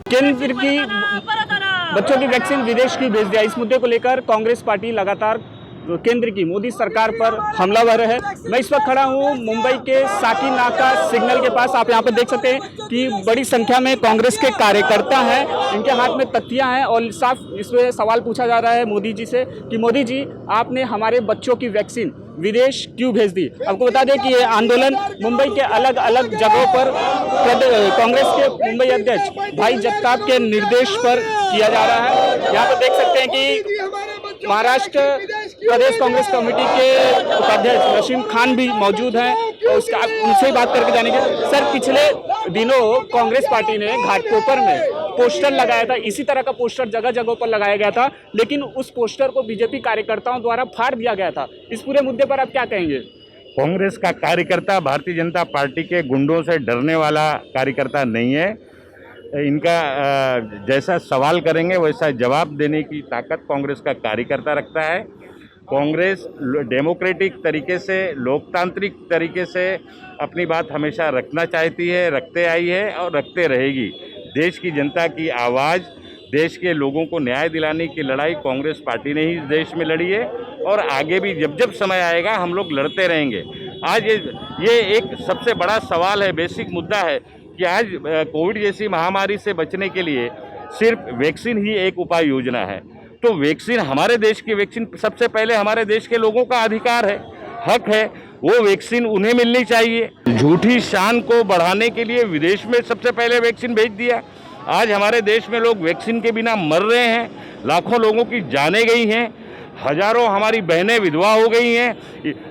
केंद्र की बच्चों की वैक्सीन विदेश क्यों भेज दिया, इस मुद्दे को लेकर कांग्रेस पार्टी लगातार केंद्र की मोदी सरकार पर हमलावर है। मैं इस वक्त खड़ा हूँ मुंबई के साकीनाका सिग्नल के पास। आप यहाँ पर देख सकते हैं कि बड़ी संख्या में कांग्रेस के कार्यकर्ता हैं, इनके हाथ में तख्तियां हैं और साफ इसमें सवाल पूछा जा रहा है मोदी जी से कि मोदी जी आपने हमारे बच्चों की वैक्सीन विदेश क्यों भेज दी। आपको बता दें कि ये आंदोलन मुंबई के अलग अलग जगहों पर कांग्रेस के मुंबई अध्यक्ष भाई जगताप के निर्देश पर किया जा रहा है। यहाँ पर देख सकते हैं कि महाराष्ट्र प्रदेश कांग्रेस कमेटी के उपाध्यक्ष रशीम खान भी मौजूद हैं, तो उसका उनसे बात करके जानेंगे। सर, पिछले दिनों कांग्रेस पार्टी ने घाटकोपर में पोस्टर लगाया था, इसी तरह का पोस्टर जगह जगह पर लगाया गया था, लेकिन उस पोस्टर को बीजेपी कार्यकर्ताओं द्वारा फाड़ दिया गया था। इस पूरे मुद्दे पर आप क्या कहेंगे? कांग्रेस का कार्यकर्ता भारतीय जनता पार्टी के गुंडों से डरने वाला कार्यकर्ता नहीं है। इनका जैसा सवाल करेंगे वैसा जवाब देने की ताकत कांग्रेस का कार्यकर्ता रखता है। कांग्रेस डेमोक्रेटिक तरीके से, लोकतांत्रिक तरीके से अपनी बात हमेशा रखना चाहती है, रखते आई है और रखते रहेगी। देश की जनता की आवाज़, देश के लोगों को न्याय दिलाने की लड़ाई कांग्रेस पार्टी ने ही देश में लड़ी है और आगे भी जब जब समय आएगा हम लोग लड़ते रहेंगे। आज ये एक सबसे बड़ा सवाल है, बेसिक मुद्दा है कि आज कोविड जैसी महामारी से बचने के लिए सिर्फ वैक्सीन ही एक उपाय योजना है। तो वैक्सीन, हमारे देश की वैक्सीन सबसे पहले हमारे देश के लोगों का अधिकार है, हक है, वो वैक्सीन उन्हें मिलनी चाहिए। झूठी शान को बढ़ाने के लिए विदेश में सबसे पहले वैक्सीन भेज दिया। आज हमारे देश में लोग वैक्सीन के बिना मर रहे हैं, लाखों लोगों की जानें गई हैं, हजारों हमारी बहनें विधवा हो गई हैं,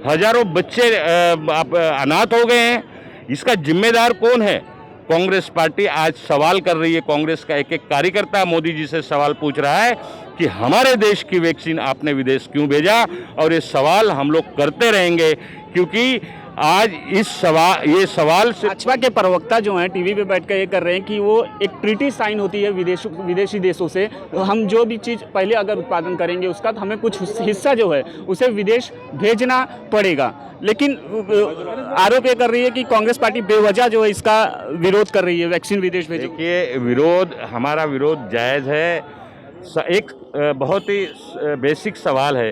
हजारों बच्चे अनाथ हो गए हैं। इसका जिम्मेदार कौन है? कांग्रेस पार्टी आज सवाल कर रही है। कांग्रेस का एक एक कार्यकर्ता मोदी जी से सवाल पूछ रहा है कि हमारे देश की वैक्सीन आपने विदेश क्यों भेजा, और ये सवाल हम लोग करते रहेंगे क्योंकि आज ये सवाल से भाजपा के प्रवक्ता जो हैं टीवी पे बैठकर ये कर रहे हैं कि वो एक ट्रीटी साइन होती है विदेशी देशों से, तो हम जो भी चीज़ पहले अगर उत्पादन करेंगे उसका तो हमें कुछ हिस्सा जो है उसे विदेश भेजना पड़ेगा। लेकिन आरोप ये कर रही है कि कांग्रेस पार्टी बेवजह जो है इसका विरोध कर रही है, वैक्सीन विदेश भेजो। देखिए, हमारा विरोध जायज़ है। एक बहुत ही बेसिक सवाल है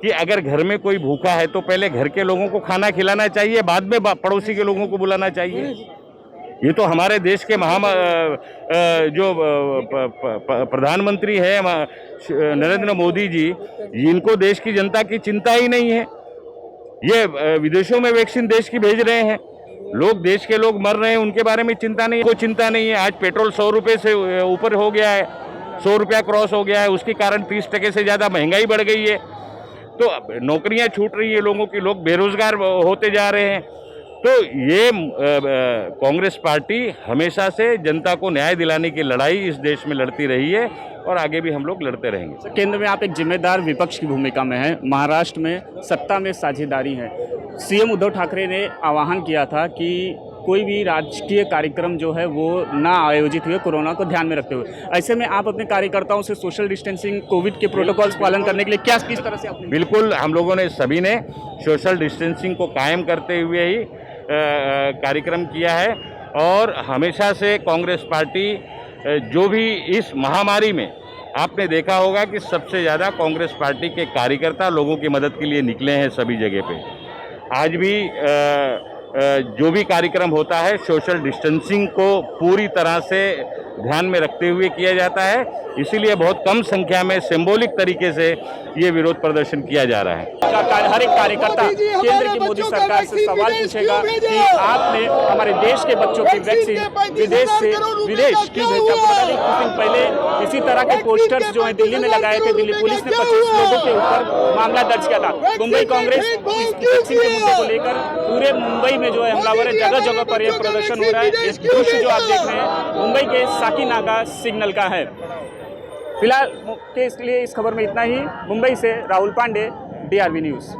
कि अगर घर में कोई भूखा है तो पहले घर के लोगों को खाना खिलाना चाहिए, बाद में पड़ोसी के लोगों को बुलाना चाहिए। ये तो हमारे देश के जो प्रधानमंत्री है नरेंद्र मोदी जी, इनको देश की जनता की चिंता ही नहीं है। ये विदेशों में वैक्सीन देश की भेज रहे हैं, लोग, देश के लोग मर रहे हैं, उनके बारे में चिंता नहीं है, कोई चिंता नहीं है। आज पेट्रोल 100 रुपये से ऊपर हो गया है, 100 रुपया क्रॉस हो गया है, उसके कारण 30% से ज़्यादा महंगाई बढ़ गई है। तो नौकरियां छूट रही है लोगों की, लोग बेरोजगार होते जा रहे हैं। तो ये कांग्रेस पार्टी हमेशा से जनता को न्याय दिलाने की लड़ाई इस देश में लड़ती रही है और आगे भी हम लोग लड़ते रहेंगे। केंद्र में आप एक जिम्मेदार विपक्ष की भूमिका में हैं, महाराष्ट्र में सत्ता में साझेदारी है। सीएम उद्धव ठाकरे ने आह्वान किया था कि कोई भी राजकीय कार्यक्रम जो है वो ना आयोजित हुए कोरोना को ध्यान में रखते हुए। ऐसे में आप अपने कार्यकर्ताओं से सोशल डिस्टेंसिंग, कोविड के प्रोटोकॉल्स पालन करने के लिए किस तरह से आपने? बिल्कुल, हम लोगों ने सभी ने सोशल डिस्टेंसिंग को कायम करते हुए ही कार्यक्रम किया है और हमेशा से कांग्रेस पार्टी जो भी इस महामारी में आपने देखा होगा कि सबसे ज़्यादा कांग्रेस पार्टी के कार्यकर्ता लोगों की मदद के लिए निकले हैं सभी जगह पे। आज भी जो भी कार्यक्रम होता है सोशल डिस्टेंसिंग को पूरी तरह से ध्यान में रखते हुए किया जाता है, इसीलिए बहुत कम संख्या में सिंबॉलिक तरीके से ये विरोध प्रदर्शन किया जा रहा है। हर एक कार्यकर्ता केंद्र की मोदी सरकार से सवाल पूछेगा कि आपने हमारे देश के बच्चों की वैक्सीन विदेश क्यों भेजा। कुछ दिन पहले इसी तरह के पोस्टर्स जो है दिल्ली में लगाए थे, दिल्ली पुलिस ने 25 लोगों के ऊपर मामला दर्ज किया था। मुंबई कांग्रेस इस वैक्सीन के मुद्दे को लेकर पूरे मुंबई में जो है हमलावर है, जगह जगह पर यह प्रदर्शन हो रहा है। इस दृश्य जो आप देख रहे हैं मुंबई के साकीनाका सिग्नल का है। फिलहाल के इसलिए इस खबर में इतना ही। मुंबई से राहुल पांडे, DRV न्यूज़।